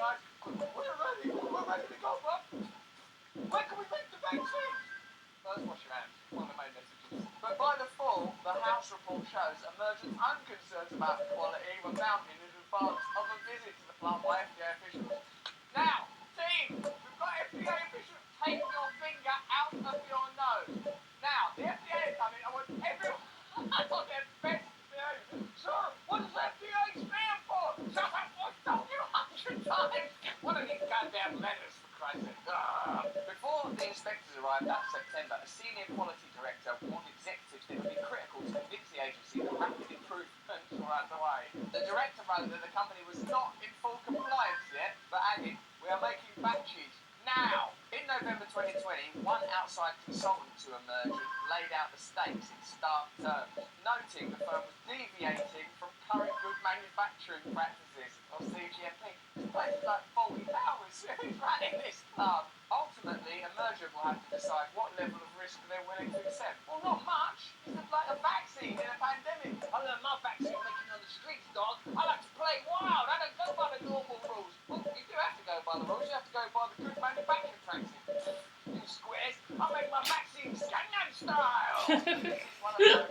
guys, we're ready to go, bro. When can we make the vaccine? Let's wash your hands. One of the main messages. But by the fall, the House report shows emergent unconcerns about quality were mounting in advance of a visit to the plant by FDA officials. Now, team, we've got FDA officials. Take your finger out of your nose. Now, the FDA is coming. I want everyone on their best behavior. Sir, what does FDA stand for? Shut up, I've told you 100 times. What are these goddamn letters, for Christ's sake? Before the inspectors arrived that September, a senior quality director warned executives that it would be critical to convince the agency that rapid improvements were underway. The director wrote that the company was not in full compliance yet, but added, "We are making batches now." In November 2020, one outside consultant to Emergent laid out the stakes in stark terms, noting the firm was deviating from current good manufacturing practices, or CGMP. This place is like 40 hours. Who's running this plant? Ultimately, Emergent will have to decide what level of risk they're willing to accept. Well, not much. It's like a vaccine in a pandemic. I learned my vaccine making on the streets, dog. I like to play wild. I don't go by the normal rules. Well, you do have to go by the rules. You have to go by the good manufacturing practices. You squares, I make my vaccine Gangnam style. This is one of those.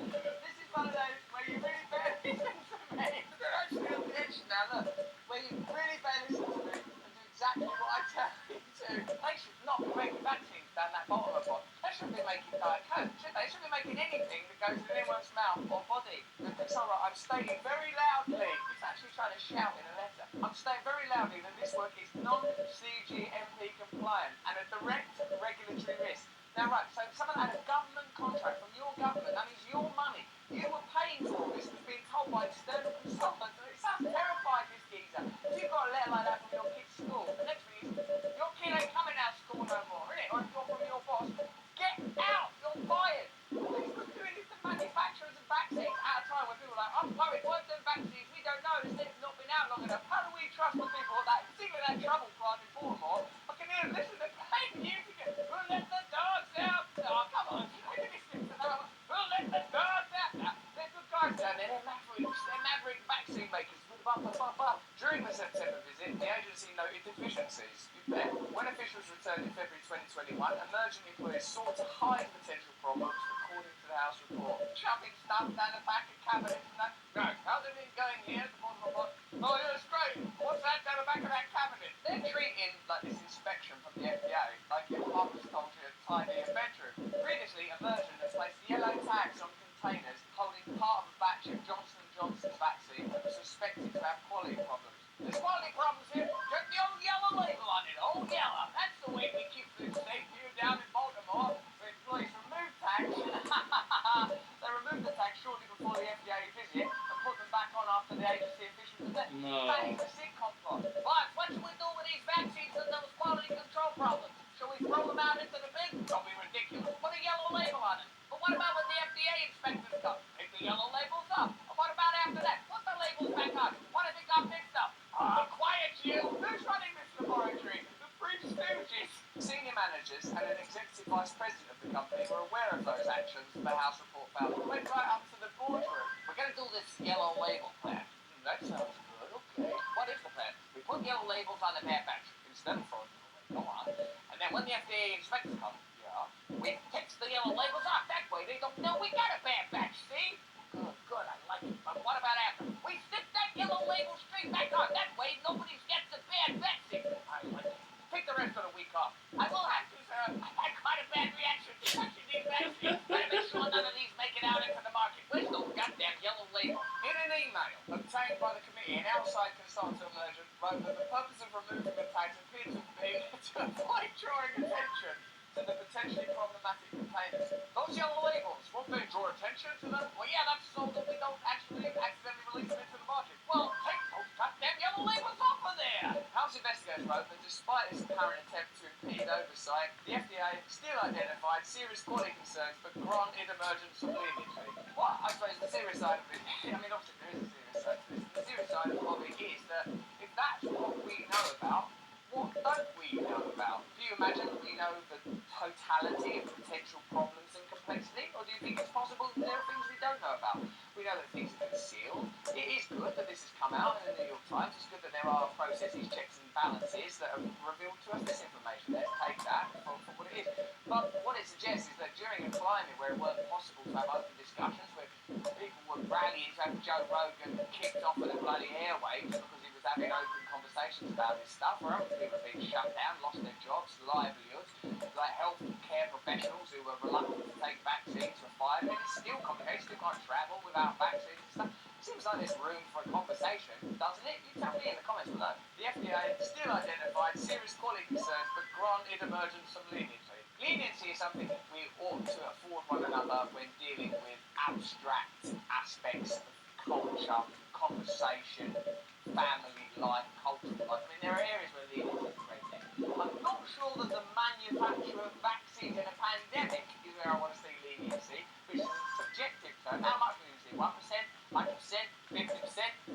This is one of those where you really better listen to me. They're actually on the edge now, look. Where you really better listen to me and do exactly what I tell you to. They should not be making vaccines down that bottom of one. They shouldn't be making Diet Coke, should they? They shouldn't be making anything that goes in anyone's mouth or body. It's alright, I'm stating very loudly. He's actually trying to shout in a letter. I'm stating very loudly that this work is non-CGMP compliant and a direct regulatory risk. Now, right, so someone had a government contract from your government, that is your money. You were paying for all this, was being told by external consultants, and it sounds terrifying, this geezer. If you've got a letter like that from your kid's school, the next thing is, your kid ain't coming out of school no more, innit? Or if you're from your boss, get out, you're fired. All he's been doing is the manufacturers of vaccines at a time when people are like, I'm worried, why them vaccines? We don't know, it's not been out long enough. How do we trust the people that, particularly that trouble plant in Baltimore? I can hear them listen to pain music. We'll let the dogs out. Oh, come on, you know, you're listening to them. We'll let the dogs out. Now, they're good guys down there, they're maverick vaccine makers. During the September visit, the agency noted deficiencies. You bet. When officials returned in February 2021, emergent employees sought to hide potential problems, according to the House report. Shoving stuff down the back of cabinets and that. No, how's everything going here? Oh, yeah, it's great. What's that down the back of that cabinet? They're treating like this inspection from the FDA like your mum was told you to tidy your bedroom. Previously, Emergent has placed yellow tags on containers holding part of a batch of Johnson & Johnson's vaccine that was suspected to have quality problems. There's quality problems here. Check the old yellow label on it. Old yellow. That's the way we keep food safe here down in Baltimore. Where employees remove tags. They removed the tags shortly before the FDA visit and put them back on after the agency officials had left. That is a sitcom plot. But what should we do with these vaccines and those quality control problems? Shall we throw them out into the bin? Don't be ridiculous. Put a yellow label on it. But what about when the FDA inspectors come? Take the yellow labels up. And what about after that? Put the labels back on. What if it got mixed up? Quiet you! Who's running this laboratory? The Three Stooges! Senior managers and an executive vice president of the company were aware of those actions, the House report found. They went right up to the boardroom. We're going to do this yellow label plan. That sounds good, okay. What is the plan? We put yellow labels on the bad batch instead of throwing them away. Go on. And then when the FDA inspectors come, we fix the yellow labels off. That way they don't know we got a bad batch, see? Good, I like it. But what about after? We stick that yellow label straight back on. That way nobody gets a bad vaccine. I like it. Take the rest of the week off. I will have to, sir. I had quite a bad reaction to touching these vaccines. Better make sure none of these make it out into the market. Where's the goddamn yellow label? In an email obtained by the committee, an outside consultant Emergent wrote that the purpose of removing the tags appeared to be to avoid drawing attention to the potentially problematic containers. Those yellow labels, won't they draw attention to them? Well, yeah, that's so that we don't actually accidentally release them into the market. Well, take those goddamn yellow labels off of there! House investigators wrote that despite this apparent attempt to impede oversight, the FDA still identified serious quality concerns but granted Emergent some leniency. Well, I suppose the serious side of it, I mean, obviously there is a serious side to this. The serious side of it is that if that's what we know about, what don't we know about? Do you imagine that we know the totality of potential problems and complexity? Or do you think it's possible that there are things we don't know about? We know that things are concealed. It is good that this has come come out in the New York Times. It's good that there are processes, checks and balances that have revealed to us this information. Let's take that for what it is. But what it suggests is that during a climate where it weren't possible to have open discussions, where people were rallying to have Joe Rogan kicked off of the bloody airwaves because he was having open conversations about this stuff, where other people have been shut down, lost their jobs, livelihoods, like health care professionals who were reluctant to take vaccines were fired. And it's still complicated, still can't travel without vaccines and stuff. Seems like there's room for a conversation, doesn't it? You tell me in the comments below. The FDA still identified serious quality concerns but granted emergence of leniency. Leniency is something we ought to afford one another when dealing with abstract aspects of culture, conversation, family life, cultural life. I mean, there are areas where leniency is great thing. I'm not sure that the manufacture of vaccines in a pandemic is where I want to see leniency, which is a subjective term. How much leniency? 1%? 100%, 50%.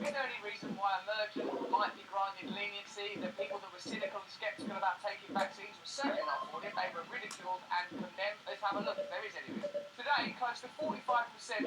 Is there any reason why Emergent might be granted leniency? The people that were cynical and sceptical about taking vaccines were certainly not for it. They were ridiculed and condemned. Let's have a look if there is any reason. Today, close to 45%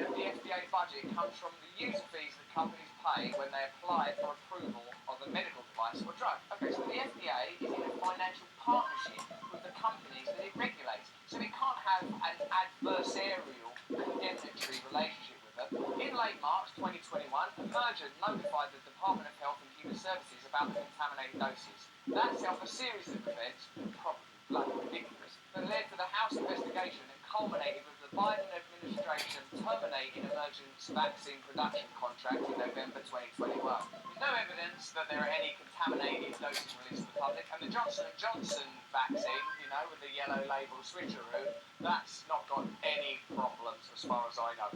of the FDA budget comes from the user fees that companies pay when they apply for approval of a medical device or drug. Okay, so the FDA is in a financial partnership with the companies that it regulates. So it can't have an adversarial, condemnatory relationship with them. In late March 2021, Emergent notified the Department of Health and Human Services about the contaminated doses. That set off a series of events, probably bloody ridiculous, that led to the House investigation and culminated with the Biden administration terminating Emergent's vaccine production contract in November 2021. There's no evidence that there are any contaminated doses released to the public, and the Johnson & Johnson vaccine, you know, with the yellow label switcheroo, that's not got any problems as far as I know.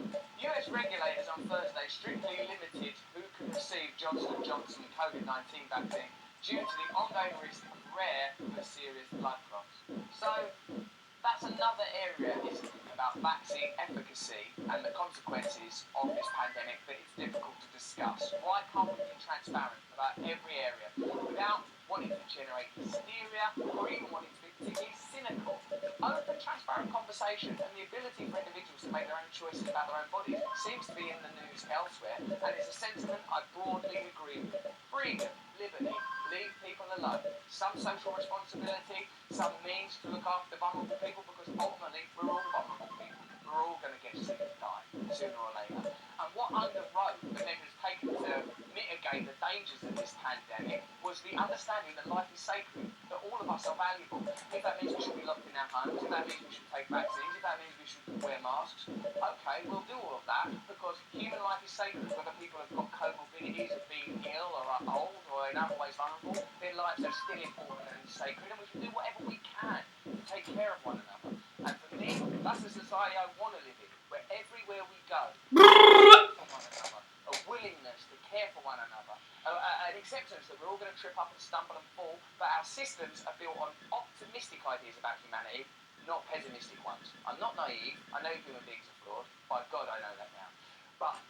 US regulators on Thursday strictly limited who can receive Johnson & Johnson COVID-19 vaccine due to the ongoing risk of rare but serious blood clots. So that's another area, isn't it, about vaccine efficacy and the consequences of this pandemic that it's difficult to discuss. Why can't we be transparent about every area without wanting to generate hysteria or even wanting to be particularly cynical? Open, transparent conversation and the ability for individuals to make their own choices about their own bodies seems to be in the news elsewhere, and it's a sentiment I broadly agree with. Freedom, liberty, leave people alone. Some social responsibility, some means to look after vulnerable people, because ultimately we're all vulnerable people. We're all going to get sick and die sooner or later. And what underwrote the measures taken to mitigate the dangers of this pandemic was the understanding that life is sacred, that all of us are valuable. If that means we should be locked in our homes, if that means we should take vaccines, if that means we should wear masks, okay, we'll do all of that, because human life is sacred. Whether people have got comorbidities of being ill or are old or in other ways vulnerable, their lives are still important and sacred, and we should do whatever we can to take care of one another. And for me, that's the society I want to live in, where everywhere we go, for one another, a willingness to care for one another, an acceptance that we're all going to trip up and stumble and fall, but our systems are built on optimistic ideas about humanity, not pessimistic ones. I'm not naive. I know human beings are flawed. By God, I know that now. But